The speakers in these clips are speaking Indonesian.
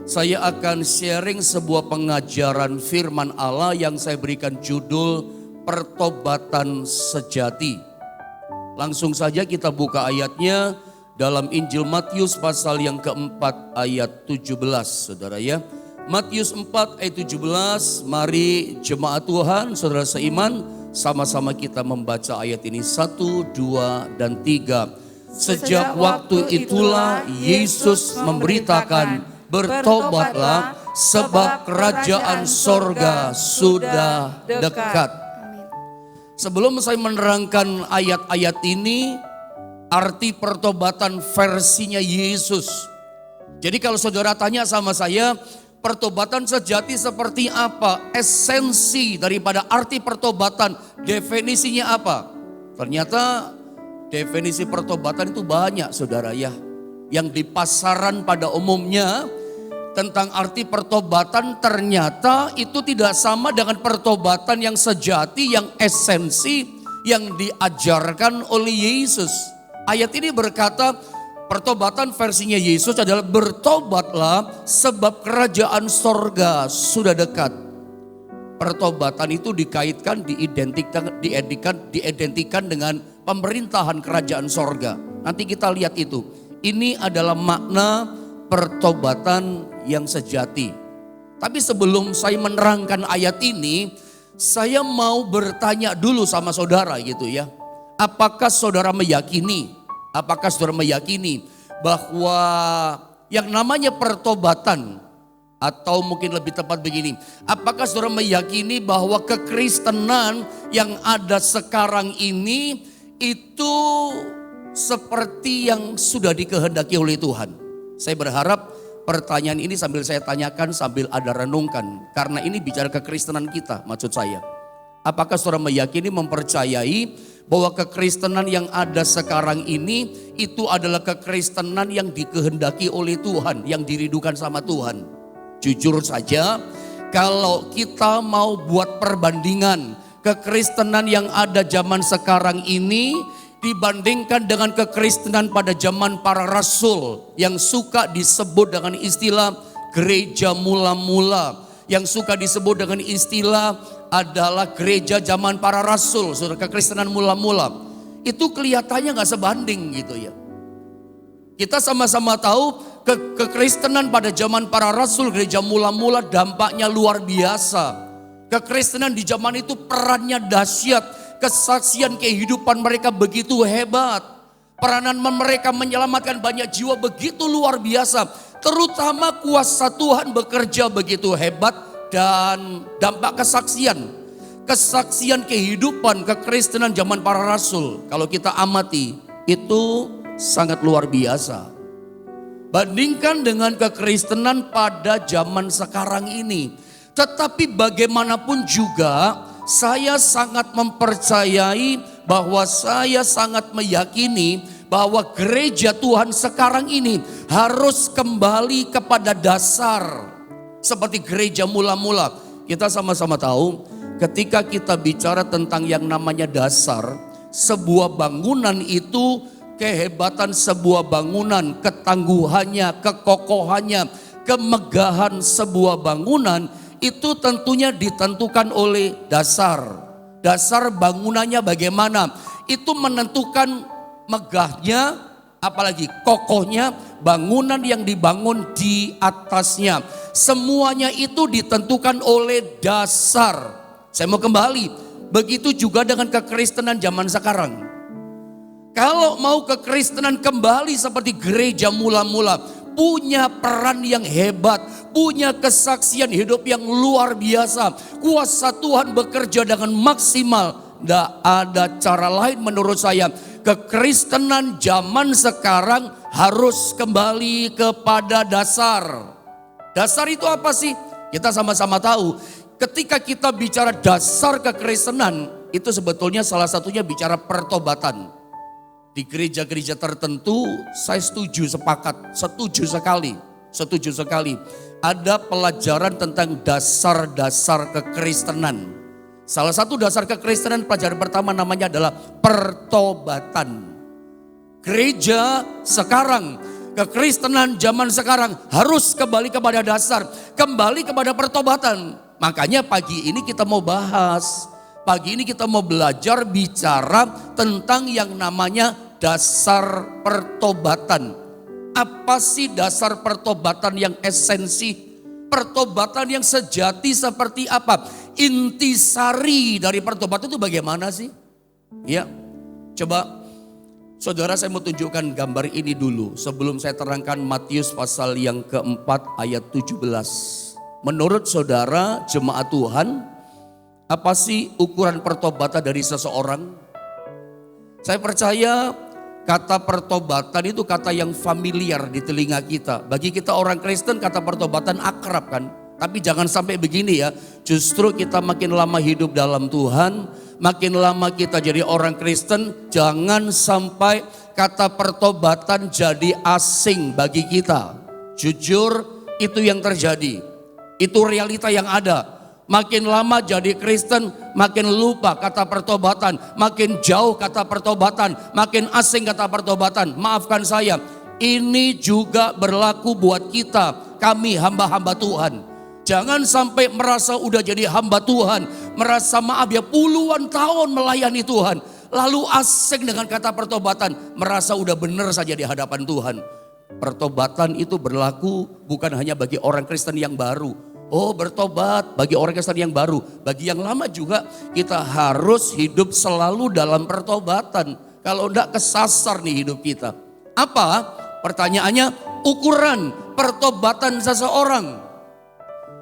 Saya akan sharing sebuah pengajaran firman Allah yang saya berikan judul Pertobatan Sejati. Langsung saja kita buka ayatnya dalam Injil Matius pasal yang keempat ayat 17, saudara ya. Matius 4 ayat 17, mari jemaat Tuhan, saudara seiman, sama-sama kita membaca ayat ini 1, 2, dan 3. Sejak waktu itulah Yesus memberitakan, bertobatlah sebab kerajaan sorga sudah dekat. Sebelum saya menerangkan ayat-ayat ini, arti pertobatan versinya Yesus. Jadi kalau saudara tanya sama saya, pertobatan sejati seperti apa? Esensi daripada arti pertobatan, definisinya apa? Ternyata definisi pertobatan itu banyak, saudara ya. Yang di pasaran pada umumnya tentang arti pertobatan ternyata itu tidak sama dengan pertobatan yang sejati, yang esensi, yang diajarkan oleh Yesus. Ayat ini berkata pertobatan versinya Yesus adalah bertobatlah sebab kerajaan sorga sudah dekat. Pertobatan itu dikaitkan, diidentikan dengan pemerintahan kerajaan sorga. Nanti kita lihat itu. Ini adalah makna pertobatan yang sejati. Tapi sebelum saya menerangkan ayat ini, saya mau bertanya dulu sama saudara gitu ya. Apakah saudara meyakini bahwa yang namanya pertobatan, atau mungkin lebih tepat begini, apakah saudara meyakini bahwa kekristenan yang ada sekarang ini itu seperti yang sudah dikehendaki oleh Tuhan? Saya berharap pertanyaan ini sambil saya tanyakan, sambil ada renungkan. Karena ini bicara kekristenan kita, maksud saya. Apakah saudara meyakini, mempercayai bahwa kekristenan yang ada sekarang ini itu adalah kekristenan yang dikehendaki oleh Tuhan, yang dirindukan sama Tuhan? Jujur saja, kalau kita mau buat perbandingan kekristenan yang ada zaman sekarang ini dibandingkan dengan kekristenan pada zaman para rasul yang suka disebut dengan istilah gereja mula-mula, yang suka disebut dengan istilah adalah gereja zaman para rasul, saudara, kekristenan mula-mula, itu kelihatannya gak sebanding gitu ya. Kita sama-sama tahu kekristenan pada zaman para rasul, gereja mula-mula dampaknya luar biasa. Kekristenan di zaman itu perannya dahsyat. Kesaksian kehidupan mereka begitu hebat. Peranan mereka menyelamatkan banyak jiwa begitu luar biasa. Terutama kuasa Tuhan bekerja begitu hebat dan dampak kesaksian. Kesaksian kehidupan kekristenan zaman para rasul, kalau kita amati itu sangat luar biasa. Bandingkan dengan kekristenan pada zaman sekarang ini. Tetapi bagaimanapun juga, saya sangat mempercayai bahwa saya sangat meyakini bahwa gereja Tuhan sekarang ini harus kembali kepada dasar seperti gereja mula-mula. Kita sama-sama tahu ketika kita bicara tentang yang namanya dasar, sebuah bangunan itu, kehebatan sebuah bangunan, ketangguhannya, kekokohannya, kemegahan sebuah bangunan itu tentunya ditentukan oleh dasar. Dasar bangunannya bagaimana, itu menentukan megahnya, apalagi kokohnya bangunan yang dibangun di atasnya. Semuanya itu ditentukan oleh dasar. Saya mau kembali, begitu juga dengan kekristenan zaman sekarang. Kalau mau kekristenan kembali seperti gereja mula-mula, punya peran yang hebat, punya kesaksian hidup yang luar biasa, kuasa Tuhan bekerja dengan maksimal. Tidak ada cara lain menurut saya. Kekristenan zaman sekarang harus kembali kepada dasar. Dasar itu apa sih? Kita sama-sama tahu. Ketika kita bicara dasar kekristenan, itu sebetulnya salah satunya bicara pertobatan. Di gereja-gereja tertentu saya setuju sekali. Ada pelajaran tentang dasar-dasar kekristenan. Salah satu dasar kekristenan pelajaran pertama namanya adalah pertobatan. Gereja sekarang Kekristenan zaman sekarang harus kembali kepada dasar, kembali kepada pertobatan. Makanya pagi ini kita mau bahas, pagi ini kita mau belajar bicara tentang yang namanya dasar pertobatan. Apa sih dasar pertobatan yang esensi? Pertobatan yang sejati seperti apa? Intisari dari pertobatan itu bagaimana sih? Ya, coba saudara, saya mau tunjukkan gambar ini dulu sebelum saya terangkan Matius pasal yang keempat ayat 17. Menurut saudara jemaat Tuhan, apa sih ukuran pertobatan dari seseorang? Saya percaya kata pertobatan itu kata yang familiar di telinga kita. Bagi kita orang Kristen kata pertobatan akrab kan. Tapi jangan sampai begini ya, justru kita makin lama hidup dalam Tuhan, makin lama kita jadi orang Kristen, jangan sampai kata pertobatan jadi asing bagi kita. Jujur itu yang terjadi, itu realita yang ada. Makin lama jadi Kristen, makin lupa kata pertobatan, makin jauh kata pertobatan, makin asing kata pertobatan. Maafkan saya, ini juga berlaku buat kita, kami hamba-hamba Tuhan. Jangan sampai merasa udah jadi hamba Tuhan, merasa maaf ya puluhan tahun melayani Tuhan, lalu asing dengan kata pertobatan, merasa udah benar saja di hadapan Tuhan. Pertobatan itu berlaku bukan hanya bagi orang Kristen yang baru. Oh, bertobat bagi orang Kristen yang baru, bagi yang lama juga kita harus hidup selalu dalam pertobatan. Kalau enggak kesasar nih hidup kita. Apa? Pertanyaannya, ukuran pertobatan seseorang.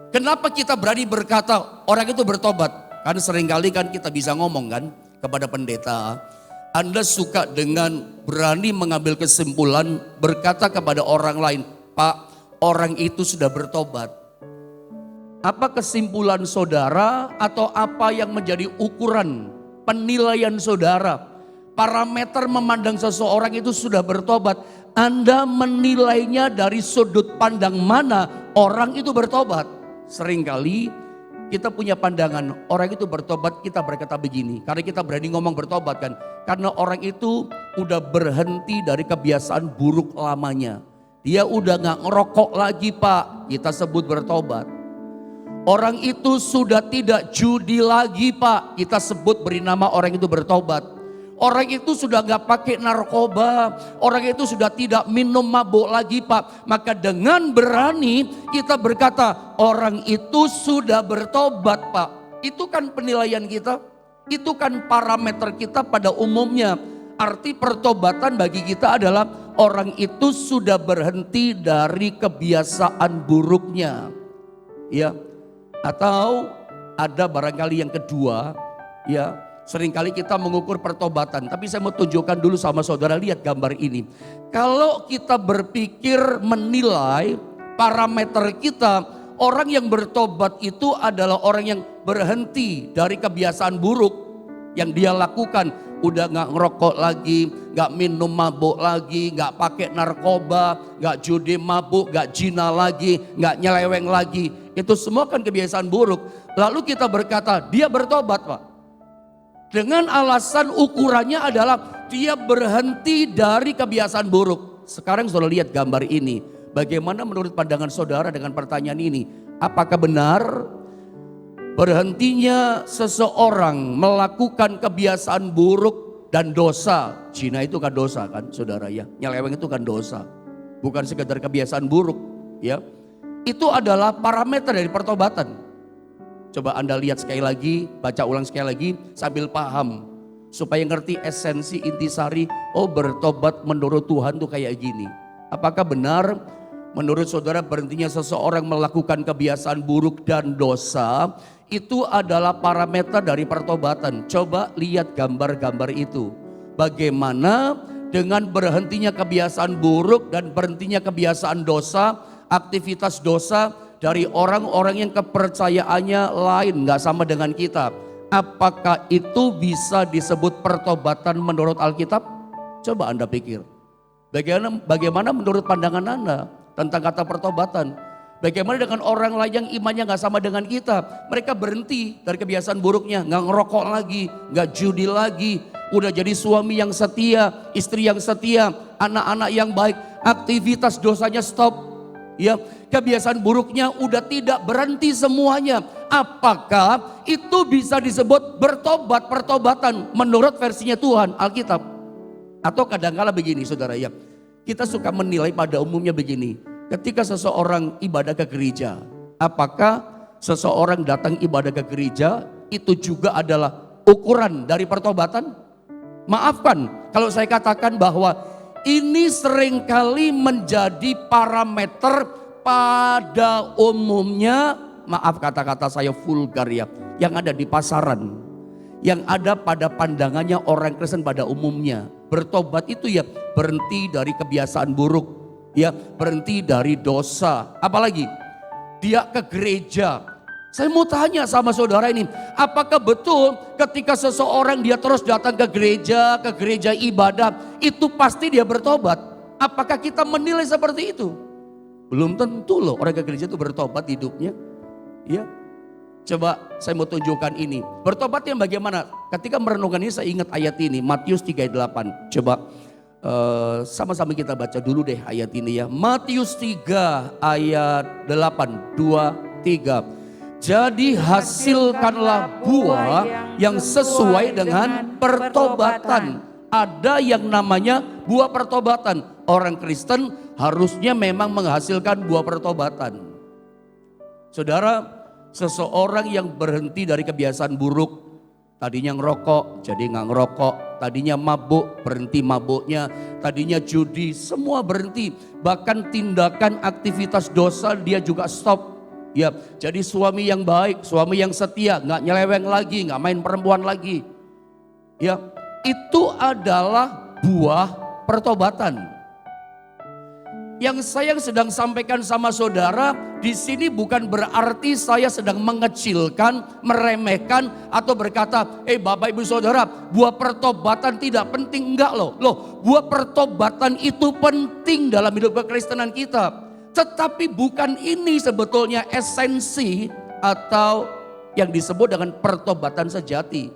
Kenapa kita berani berkata orang itu bertobat? Karena seringkali kan kita bisa ngomong kan kepada pendeta. Anda suka dengan berani mengambil kesimpulan berkata kepada orang lain, Pak, orang itu sudah bertobat. Apa kesimpulan saudara atau apa yang menjadi ukuran penilaian saudara? Parameter memandang seseorang itu sudah bertobat. Anda menilainya dari sudut pandang mana orang itu bertobat? Seringkali kita punya pandangan orang itu bertobat, kita berkata begini. Karena kita berani ngomong bertobat kan. Karena orang itu udah berhenti dari kebiasaan buruk lamanya. Dia udah gak ngerokok lagi Pak, kita sebut bertobat. Orang itu sudah tidak judi lagi Pak, kita sebut beri nama orang itu bertobat. Orang itu sudah gak pakai narkoba, orang itu sudah tidak minum mabuk lagi Pak. Maka dengan berani kita berkata orang itu sudah bertobat Pak. Itu kan penilaian kita, itu kan parameter kita pada umumnya. Arti pertobatan bagi kita adalah orang itu sudah berhenti dari kebiasaan buruknya. Ya, atau ada barangkali yang kedua ya. Seringkali kita mengukur pertobatan, tapi saya mau tunjukkan dulu sama saudara, lihat gambar ini. Kalau kita berpikir menilai parameter kita, orang yang bertobat itu adalah orang yang berhenti dari kebiasaan buruk yang dia lakukan. Udah gak ngerokok lagi, gak minum mabuk lagi, gak pakai narkoba, gak judi mabuk, gak zina lagi, gak nyeleweng lagi. Itu semua kan kebiasaan buruk. Lalu kita berkata dia bertobat Pak. Dengan alasan ukurannya adalah dia berhenti dari kebiasaan buruk. Sekarang saudara lihat gambar ini. Bagaimana menurut pandangan saudara dengan pertanyaan ini? Apakah benar berhentinya seseorang melakukan kebiasaan buruk dan dosa? Zina itu kan dosa kan saudara ya. Nyeleweng itu kan dosa. Bukan sekedar kebiasaan buruk ya. Itu adalah parameter dari pertobatan. Coba Anda lihat sekali lagi, baca ulang sekali lagi sambil paham. Supaya ngerti esensi intisari, oh bertobat menurut Tuhan tuh kayak gini. Apakah benar menurut saudara berhentinya seseorang melakukan kebiasaan buruk dan dosa, itu adalah parameter dari pertobatan. Coba lihat gambar-gambar itu. Bagaimana dengan berhentinya kebiasaan buruk dan berhentinya kebiasaan dosa, aktivitas dosa, dari orang-orang yang kepercayaannya lain, gak sama dengan kita. Apakah itu bisa disebut pertobatan menurut Alkitab? Coba Anda pikir. Bagaimana menurut pandangan Anda tentang kata pertobatan? Bagaimana dengan orang lain yang imannya gak sama dengan kita? Mereka berhenti dari kebiasaan buruknya, gak ngerokok lagi, gak judi lagi. Udah jadi suami yang setia, istri yang setia, anak-anak yang baik. aktivitas dosanya stop, ya, kebiasaan buruknya udah tidak berhenti semuanya. Apakah itu bisa disebut bertobat, pertobatan menurut versinya Tuhan, Alkitab? Atau kadang-kala begini saudara ya, kita suka menilai pada umumnya begini, ketika seseorang ibadah ke gereja, apakah seseorang datang ibadah ke gereja itu juga adalah ukuran dari pertobatan? Maafkan kalau saya katakan bahwa ini seringkali menjadi parameter pada umumnya, maaf kata-kata saya vulgar ya, yang ada di pasaran, yang ada pada pandangannya orang Kristen pada umumnya. Bertobat itu ya berhenti dari kebiasaan buruk, ya berhenti dari dosa. Apalagi dia ke gereja. Saya mau tanya sama saudara ini, apakah betul ketika seseorang dia terus datang ke gereja ibadah, itu pasti dia bertobat? Apakah kita menilai seperti itu? Belum tentu loh orang ke gereja itu bertobat hidupnya. Ya, coba saya mau tunjukkan ini. Bertobat yang bagaimana? Ketika merenungkan ini saya ingat ayat ini, Matius 3:8. Coba sama-sama kita baca dulu deh ayat ini ya. Matius 3 ayat 8, 2, 3. Jadi hasilkanlah buah yang sesuai dengan pertobatan. Ada yang namanya buah pertobatan. Orang Kristen harusnya memang menghasilkan buah pertobatan. Saudara, seseorang yang berhenti dari kebiasaan buruk, tadinya ngerokok jadi nggak ngerokok, tadinya mabuk berhenti mabuknya, tadinya judi semua berhenti, bahkan tindakan aktivitas dosa dia juga stop. Ya, jadi suami yang baik, suami yang setia, nggak nyeleweng lagi, nggak main perempuan lagi. Ya, itu adalah buah pertobatan. Yang saya sedang sampaikan sama saudara di sini bukan berarti saya sedang mengecilkan, meremehkan atau berkata, Bapak Ibu Saudara, buah pertobatan tidak penting, enggak loh. Buah pertobatan itu penting dalam hidup kekristenan kita. Tetapi bukan ini sebetulnya esensi atau yang disebut dengan pertobatan sejati.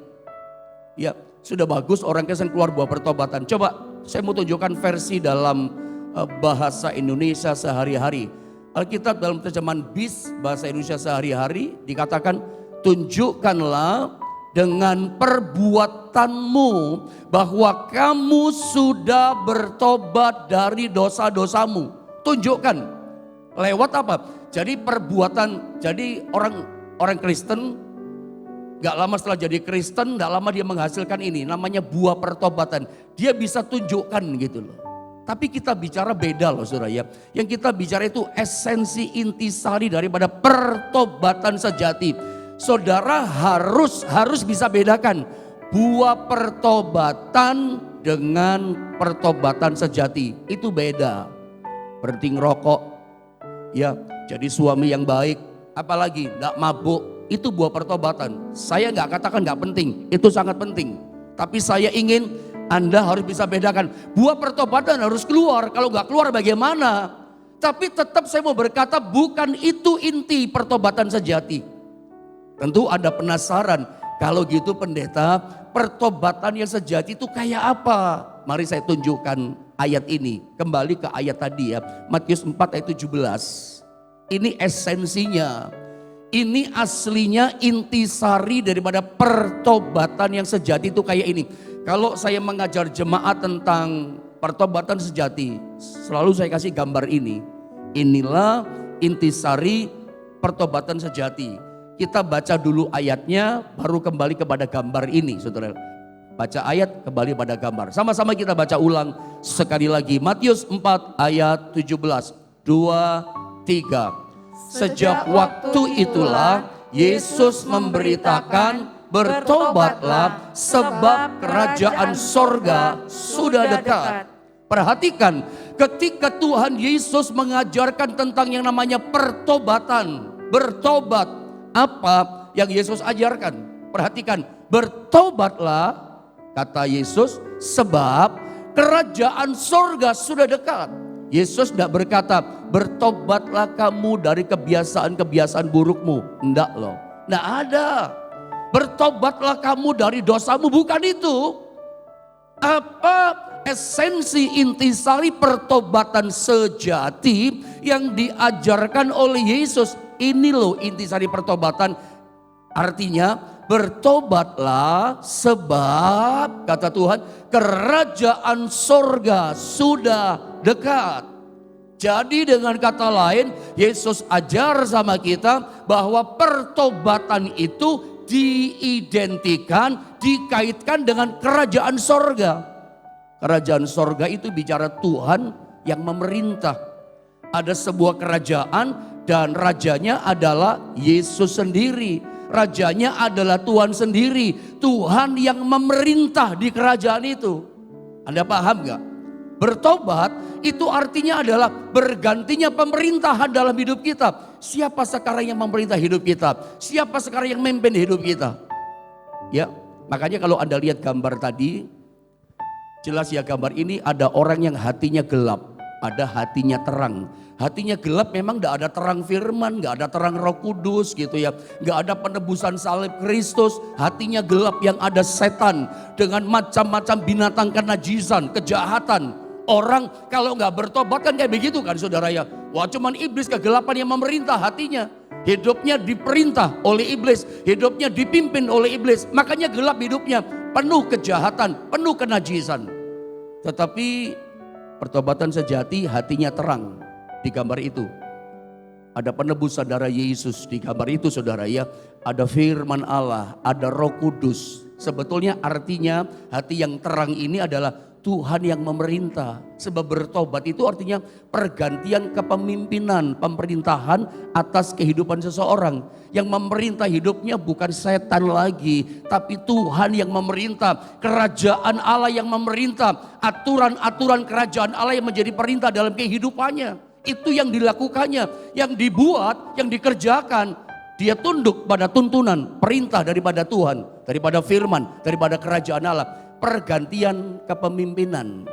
Ya, sudah bagus orang Kristen keluar buah pertobatan. Coba saya mau tunjukkan versi dalam bahasa Indonesia sehari-hari. Alkitab dalam terjemahan BIS bahasa Indonesia sehari-hari dikatakan, tunjukkanlah dengan perbuatanmu bahwa kamu sudah bertobat dari dosa-dosamu. Tunjukkan. Lewat apa? Jadi perbuatan, jadi orang Kristen gak lama setelah jadi Kristen, gak lama dia menghasilkan ini, namanya buah pertobatan. Dia bisa tunjukkan gitu loh. Tapi kita bicara beda loh saudara ya. Yang kita bicara itu esensi intisari daripada pertobatan sejati. Saudara harus bisa bedakan buah pertobatan dengan pertobatan sejati. Itu beda. Berhenti ngerokok, ya jadi suami yang baik, apalagi gak mabuk, itu buah pertobatan. Saya gak katakan gak penting, itu sangat penting. Tapi saya ingin Anda harus bisa bedakan, buah pertobatan harus keluar, kalau gak keluar bagaimana? Tapi tetap saya mau berkata bukan itu inti pertobatan sejati. Tentu Anda penasaran, kalau gitu pendeta, pertobatan yang sejati itu kayak apa? Mari saya tunjukkan ayat ini, kembali ke ayat tadi ya, Matius 4 ayat 17. Ini esensinya, ini aslinya intisari daripada pertobatan yang sejati itu kayak ini. Kalau saya mengajar jemaat tentang pertobatan sejati, selalu saya kasih gambar ini. Inilah intisari pertobatan sejati. Kita baca dulu ayatnya, baru kembali kepada gambar ini, saudara. Baca ayat, kembali pada gambar. Sama-sama kita baca ulang sekali lagi. Matius 4 ayat 17. 2, 3. Sejak waktu itulah Yesus memberitakan, bertobatlah sebab kerajaan sorga sudah dekat. Perhatikan, ketika Tuhan Yesus mengajarkan tentang yang namanya pertobatan, bertobat, apa yang Yesus ajarkan? Perhatikan, bertobatlah, kata Yesus, sebab kerajaan sorga sudah dekat. Yesus tidak berkata, bertobatlah kamu dari kebiasaan-kebiasaan burukmu. Enggak loh, enggak ada. Bertobatlah kamu dari dosamu, bukan itu. Apa esensi intisari pertobatan sejati yang diajarkan oleh Yesus. Ini loh intisari pertobatan. Artinya bertobatlah sebab kata Tuhan kerajaan sorga sudah dekat. Jadi dengan kata lain Yesus ajar sama kita bahwa pertobatan itu diidentikan, dikaitkan dengan kerajaan sorga. Kerajaan sorga itu bicara Tuhan yang memerintah. Ada sebuah kerajaan dan rajanya adalah Yesus sendiri. Rajanya adalah Tuhan sendiri. Tuhan yang memerintah di kerajaan itu. Anda paham gak? Bertobat itu artinya adalah bergantinya pemerintahan dalam hidup kita. Siapa sekarang yang memerintah hidup kita? Siapa sekarang yang memimpin hidup kita? Ya, makanya kalau Anda lihat gambar tadi, jelas ya gambar ini ada orang yang hatinya gelap, ada hatinya terang. Hatinya gelap memang gak ada terang firman, gak ada terang Roh Kudus gitu ya. Gak ada penebusan salib Kristus. Hatinya gelap yang ada setan dengan macam-macam binatang kenajisan, kejahatan. Orang kalau gak bertobat kan kayak begitu kan saudara ya. Wah cuman iblis kegelapan yang memerintah hatinya. Hidupnya diperintah oleh iblis, hidupnya dipimpin oleh iblis. Makanya gelap hidupnya, penuh kejahatan, penuh kenajisan. Tetapi pertobatan sejati hatinya terang. Di gambar itu ada penebusan darah Yesus, di gambar itu saudara ya, ada firman Allah, ada Roh Kudus. Sebetulnya artinya hati yang terang ini adalah Tuhan yang memerintah. Sebab bertobat itu artinya pergantian kepemimpinan, pemerintahan atas kehidupan seseorang. Yang memerintah hidupnya bukan setan lagi, tapi Tuhan yang memerintah. Kerajaan Allah yang memerintah, aturan-aturan kerajaan Allah yang menjadi perintah dalam kehidupannya. Itu yang dilakukannya, yang dibuat, yang dikerjakan. Dia tunduk pada tuntunan, perintah daripada Tuhan, daripada firman, daripada kerajaan Allah. Pergantian kepemimpinan.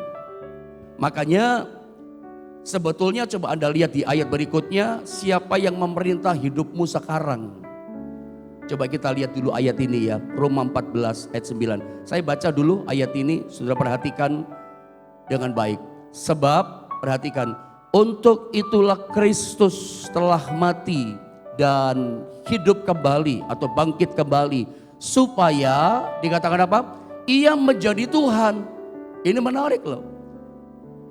Makanya sebetulnya coba Anda lihat di ayat berikutnya, siapa yang memerintah hidupmu sekarang. Coba kita lihat dulu ayat ini ya, Roma 14 ayat 9. Saya baca dulu ayat ini, saudara perhatikan dengan baik. Sebab perhatikan, untuk itulah Kristus telah mati dan hidup kembali atau bangkit kembali. Supaya dikatakan apa? Ia menjadi Tuhan. Ini menarik loh.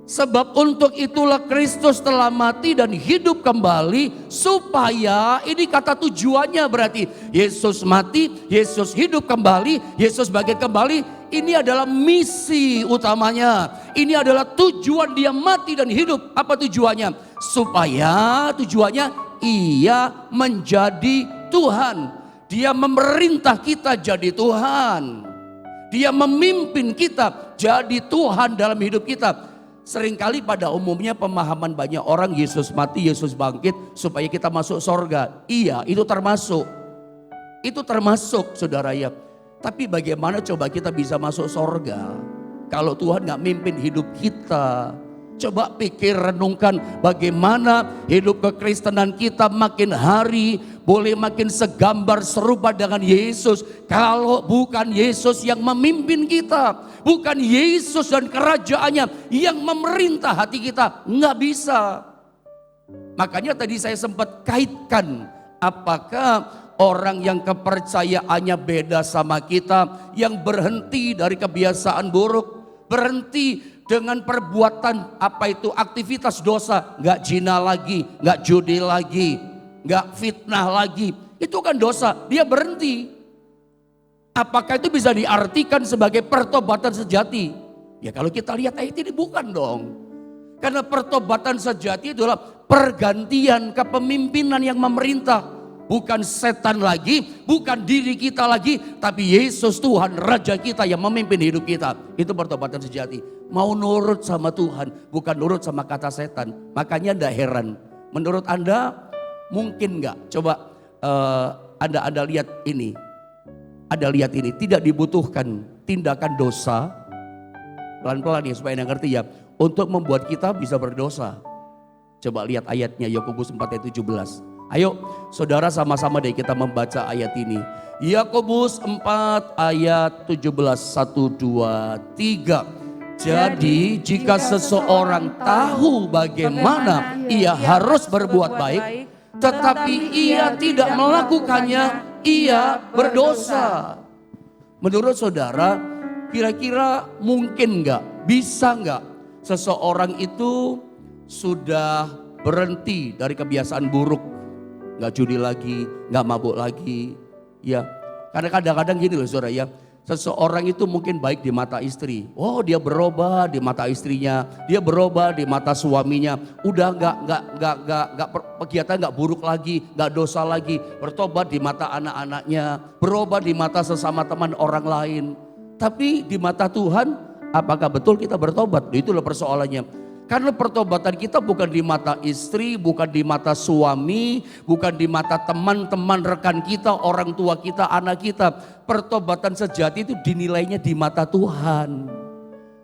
Sebab untuk itulah Kristus telah mati dan hidup kembali. Supaya, ini kata tujuannya berarti. Yesus mati, Yesus hidup kembali, Yesus bangkit kembali. Ini adalah misi utamanya. Ini adalah tujuan dia mati dan hidup. Apa tujuannya? Supaya tujuannya ia menjadi Tuhan. Dia memerintah kita jadi Tuhan. Dia memimpin kita jadi Tuhan dalam hidup kita. Seringkali pada umumnya pemahaman banyak orang Yesus mati, Yesus bangkit supaya kita masuk sorga. Iya, itu termasuk. Itu termasuk saudara ya. Tapi bagaimana coba kita bisa masuk sorga kalau Tuhan gak mimpin hidup kita? Coba pikir, renungkan bagaimana hidup kekristenan kita makin hari boleh makin segambar serupa dengan Yesus. Kalau bukan Yesus yang memimpin kita, bukan Yesus dan kerajaannya yang memerintah hati kita, nggak bisa. Makanya tadi saya sempat kaitkan, apakah orang yang kepercayaannya beda sama kita, yang berhenti dari kebiasaan buruk, berhenti dengan perbuatan apa itu aktivitas dosa, nggak zina lagi, nggak judi lagi, nggak fitnah lagi, itu kan dosa, dia berhenti. Apakah itu bisa diartikan sebagai pertobatan sejati? Ya kalau kita lihat ayat ini bukan dong. Karena pertobatan sejati adalah pergantian kepemimpinan yang memerintah. Bukan setan lagi, bukan diri kita lagi, tapi Yesus Tuhan, Raja kita yang memimpin hidup kita. Itu pertobatan sejati. Mau nurut sama Tuhan, bukan nurut sama kata setan. Makanya tidak heran. Menurut Anda mungkin nggak? Coba Anda lihat ini. Anda lihat ini, tidak dibutuhkan tindakan dosa. Pelan-pelan ya supaya Anda ngerti ya. Untuk membuat kita bisa berdosa. Coba lihat ayatnya Yakobus 4 ayat 17. Ayo saudara sama-sama deh kita membaca ayat ini. Yakobus 4 ayat 17, 1, 2, 3. Jadi jika seseorang tahu bagaimana ia harus berbuat baik, tetapi ia tidak melakukannya, ia berdosa. Menurut saudara, kira-kira mungkin nggak, bisa nggak seseorang itu sudah berhenti dari kebiasaan buruk, nggak judi lagi, nggak mabuk lagi, ya? Karena kadang-kadang gini loh saudara ya. Seseorang itu mungkin baik di mata istri. Oh, dia berubah di mata istrinya, dia berubah di mata suaminya. Udah nggak kegiatan nggak buruk lagi, nggak dosa lagi. Bertobat di mata anak-anaknya, berubah di mata sesama teman orang lain. Tapi di mata Tuhan, apakah betul kita bertobat? Itulah persoalannya. Karena pertobatan kita bukan di mata istri, bukan di mata suami, bukan di mata teman-teman rekan kita, orang tua kita, anak kita. Pertobatan sejati itu dinilainya di mata Tuhan.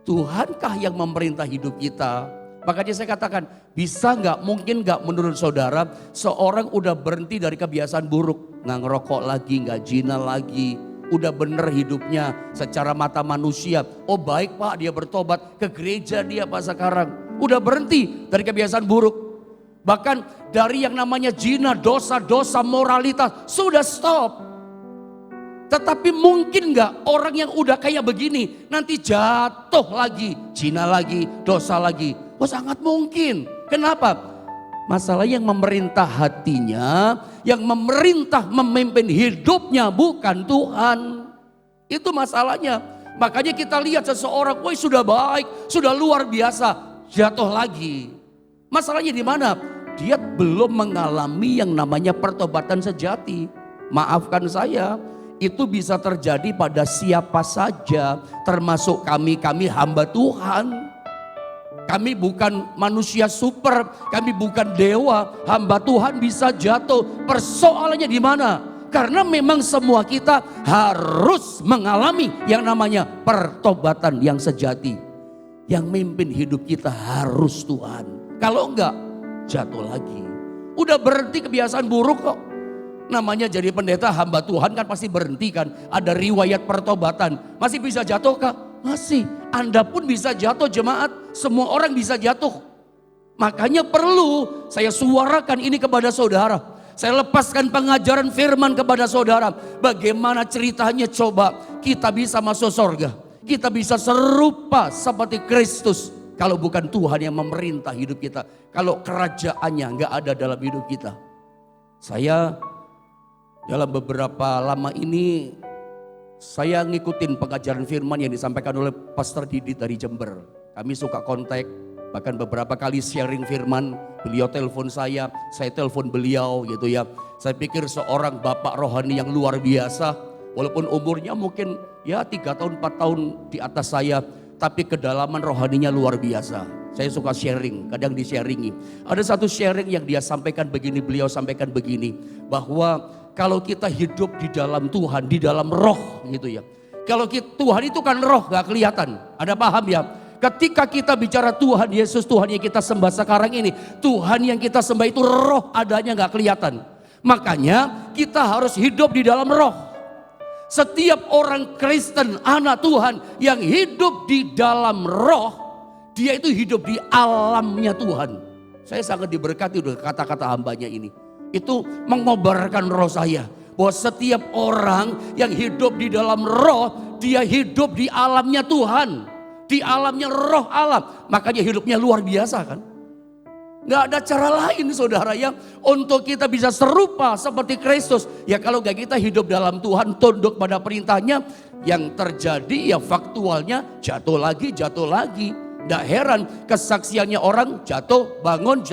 Tuhankah yang memerintah hidup kita? Makanya saya katakan, bisa nggak, mungkin nggak menurut saudara, seorang udah berhenti dari kebiasaan buruk, nggak ngerokok lagi, nggak zina lagi, udah bener hidupnya secara mata manusia. Oh baik Pak, dia bertobat, ke gereja dia Pak sekarang. Udah berhenti dari kebiasaan buruk. Bahkan dari yang namanya zina, dosa-dosa moralitas sudah stop. Tetapi mungkin nggak orang yang udah kayak begini nanti jatuh lagi, zina lagi, dosa lagi? Oh sangat mungkin. Kenapa? Masalah yang memerintah hatinya, yang memerintah memimpin hidupnya bukan Tuhan. Itu masalahnya. Makanya kita lihat seseorang, woi sudah baik, sudah luar biasa, jatuh lagi. Masalahnya di mana? Dia belum mengalami yang namanya pertobatan sejati. Maafkan saya, itu bisa terjadi pada siapa saja, termasuk kami hamba Tuhan. Kami bukan manusia super, kami bukan dewa, hamba Tuhan bisa jatuh. Persoalannya di mana? Karena memang semua kita harus mengalami yang namanya pertobatan yang sejati. Yang mimpin hidup kita harus Tuhan. Kalau enggak, jatuh lagi. Udah berhenti kebiasaan buruk kok. Namanya jadi pendeta hamba Tuhan kan pasti berhenti kan. Ada riwayat pertobatan. Masih bisa jatuh kah? Masih. Anda pun bisa jatuh jemaat. Semua orang bisa jatuh. Makanya perlu saya suarakan ini kepada saudara. Saya lepaskan pengajaran firman kepada saudara. Bagaimana ceritanya coba kita bisa masuk surga. Kita bisa serupa seperti Kristus. Kalau bukan Tuhan yang memerintah hidup kita. Kalau kerajaannya nggak ada dalam hidup kita. Saya dalam beberapa lama ini saya ngikutin pengajaran firman yang disampaikan oleh Pastor Didit dari Jember. Kami suka kontak, bahkan beberapa kali sharing firman. Beliau telepon saya telepon beliau gitu ya. Saya pikir seorang bapak rohani yang luar biasa. Walaupun umurnya mungkin ya 3 tahun 4 tahun di atas saya. Tapi kedalaman rohaninya luar biasa. Saya suka sharing, kadang di-sharingi. Ada satu sharing yang dia sampaikan begini, beliau sampaikan begini. Bahwa kalau kita hidup di dalam Tuhan, di dalam roh gitu ya. Kalau Tuhan itu kan roh gak kelihatan, ada paham ya? Ketika kita bicara Tuhan Yesus, Tuhan yang kita sembah sekarang ini. Tuhan yang kita sembah itu roh adanya gak kelihatan. Makanya kita harus hidup di dalam roh. Setiap orang Kristen, anak Tuhan yang hidup di dalam roh, dia itu hidup di alamnya Tuhan. Saya sangat diberkati dengan kata-kata hambanya ini. Itu mengobarkan roh saya. Bahwa setiap orang yang hidup di dalam roh, dia hidup di alamnya Tuhan. Di alamnya roh alam. Makanya hidupnya luar biasa kan. Gak ada cara lain saudara ya, untuk kita bisa serupa seperti Kristus. Ya kalau gak kita hidup dalam Tuhan, tunduk pada perintahnya, yang terjadi ya faktualnya jatuh lagi. Gak heran kesaksiannya orang jatuh bangun.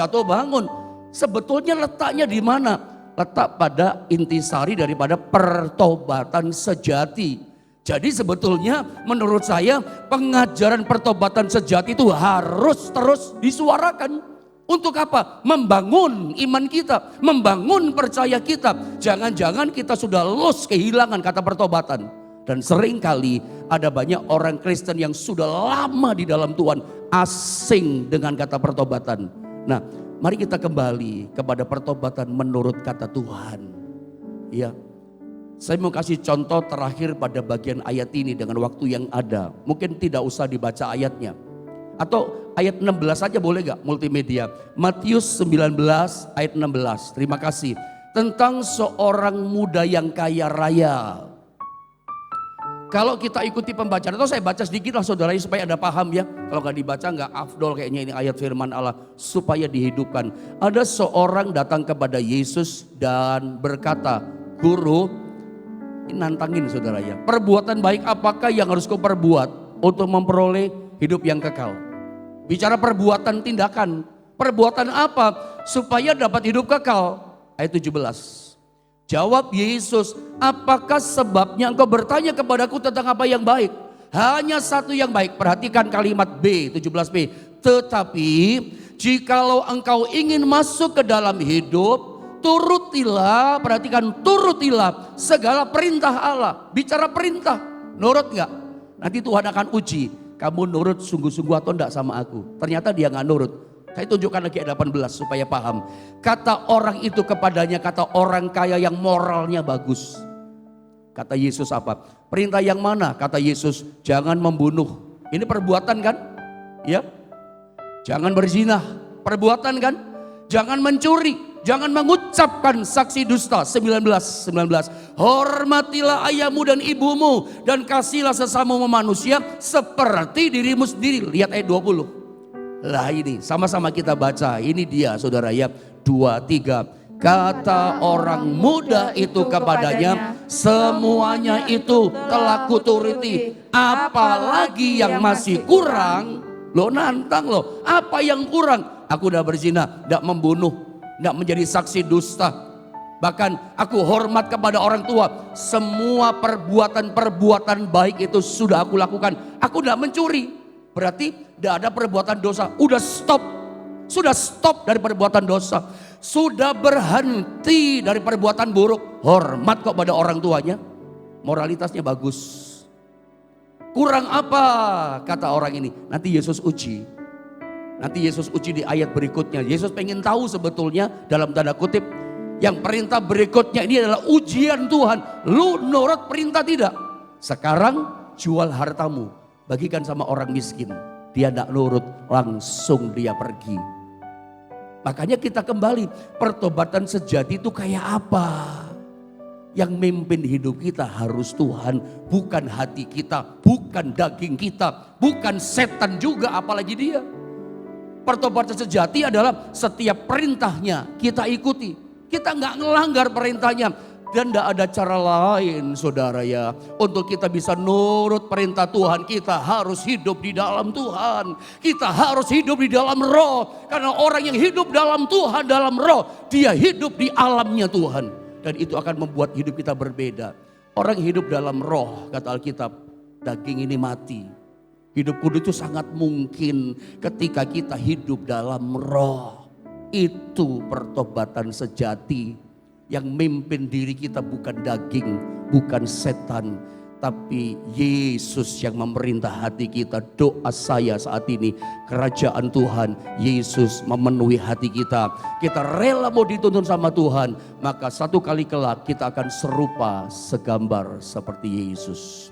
Sebetulnya letaknya di mana? Letak pada intisari daripada pertobatan sejati. Jadi sebetulnya menurut saya pengajaran pertobatan sejati itu harus terus disuarakan. Untuk apa? Membangun iman kita, membangun percaya kita. Jangan-jangan kita sudah lost, kehilangan kata pertobatan. Dan seringkali ada banyak orang Kristen yang sudah lama di dalam Tuhan, asing dengan kata pertobatan. Nah, mari kita kembali kepada pertobatan menurut kata Tuhan. Ya, Saya mau kasih contoh terakhir pada bagian ayat ini dengan waktu yang ada. Mungkin tidak usah dibaca ayatnya. Atau ayat 16 saja boleh gak multimedia. Matius 19 ayat 16. Terima kasih. Tentang seorang muda yang kaya raya. Kalau kita ikuti pembacaan, atau saya baca sedikit lah saudara supaya Anda paham ya. Kalau gak dibaca gak afdol kayaknya ini ayat firman Allah supaya dihidupkan. Ada seorang datang kepada Yesus dan berkata, Guru, ini nantangin saudara ya. Perbuatan baik apakah yang harus kau perbuat untuk memperoleh hidup yang kekal? Bicara perbuatan tindakan. Perbuatan apa supaya dapat hidup kekal? Ayat 17. Jawab Yesus, apakah sebabnya engkau bertanya kepadaku tentang apa yang baik? Hanya satu yang baik. Perhatikan kalimat B, 17b. Tetapi jikalau engkau ingin masuk ke dalam hidup, turutilah, perhatikan, turutilah segala perintah Allah. Bicara perintah, nurut gak? Nanti Tuhan akan uji, kamu nurut sungguh-sungguh atau enggak sama aku. Ternyata dia gak nurut. Saya tunjukkan lagi ayat 18 supaya paham. Kata orang itu kepadanya, kata orang kaya yang moralnya bagus. Kata Yesus apa? Perintah yang mana? Kata Yesus, jangan membunuh. Ini perbuatan kan? Ya. Jangan berzina, perbuatan kan? Jangan mencuri, jangan mengucapkan saksi dusta. 19. Hormatilah ayahmu dan ibumu dan kasihlah sesamamu manusia seperti dirimu sendiri. Lihat ayat 20. Lah ini sama-sama kita baca. Ini dia saudara ya. 2, 3. Kata orang muda itu kepadanya, semuanya itu telah kuturuti. Apalagi yang masih kurang? Lo nantang lo. Apa yang kurang? Aku udah berzina, tidak membunuh, tidak menjadi saksi dusta. Bahkan aku hormat kepada orang tua. Semua perbuatan-perbuatan baik itu sudah aku lakukan. Aku tidak mencuri. Berarti tidak ada perbuatan dosa. Udah stop. Sudah stop dari perbuatan dosa. Sudah berhenti dari perbuatan buruk. Hormat kok pada orang tuanya. Moralitasnya bagus. Kurang apa kata orang ini? Nanti Yesus uji. Nanti Yesus uji di ayat berikutnya. Yesus pengen tahu sebetulnya dalam tanda kutip. Yang perintah berikutnya ini adalah ujian Tuhan. Lu nurut perintah tidak? Sekarang jual hartamu. Bagikan sama orang miskin. Dia tidak nurut, langsung dia pergi. Makanya kita kembali, pertobatan sejati itu kayak apa? Yang mimpin hidup kita harus Tuhan, bukan hati kita, bukan daging kita, bukan setan juga apalagi dia. Pertobatan sejati adalah setiap perintahnya kita ikuti. Kita nggak ngelanggar perintahnya. Dan tidak ada cara lain saudara ya. Untuk kita bisa nurut perintah Tuhan, kita harus hidup di dalam Tuhan. Kita harus hidup di dalam roh. Karena orang yang hidup dalam Tuhan, dalam roh, dia hidup di alamnya Tuhan. Dan itu akan membuat hidup kita berbeda. Orang hidup dalam roh, kata Alkitab, daging ini mati. Hidup kudus itu sangat mungkin ketika kita hidup dalam roh. Itu pertobatan sejati. Yang mimpin diri kita bukan daging, bukan setan. Tapi Yesus yang memerintah hati kita. Doa saya saat ini, kerajaan Tuhan, Yesus memenuhi hati kita. Kita rela mau dituntun sama Tuhan. Maka satu kali kelak kita akan serupa segambar seperti Yesus.